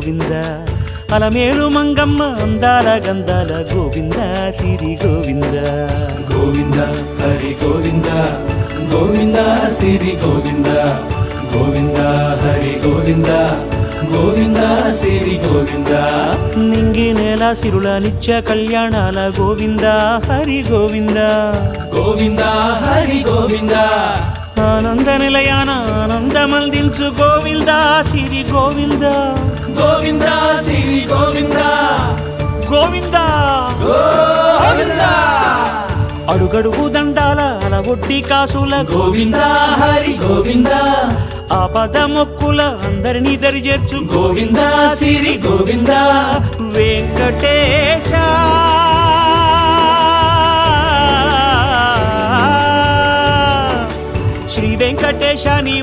గోవింద అలమేలు మంగమ్మ అందాల గంధాల గోవింద సిరి గోవింద గోవింద హరి గోవింద గోవింద సిరి గోవింద గోవింద హరి గోవింద గోవింద సిరి గోవింద నింగి నేల సిరుల నిత్య కళ్యాణాల గోవింద హరి గోవింద గోవింద హరి గోవింద ఆనంద నిలయాన ఆనందమందించు గోవింద సిరి గోవింద గోవింద సిరి గోవింద గోవింద గోవింద అడుగడుగు దండాల అలవొడ్డి కాసుల గోవింద హరి గోవింద ఆపద మొక్కుల అందరినీ దరిచేర్చు గోవింద సిరి గోవింద వెంకటేశ శ్రీ వెంకటేశ నీ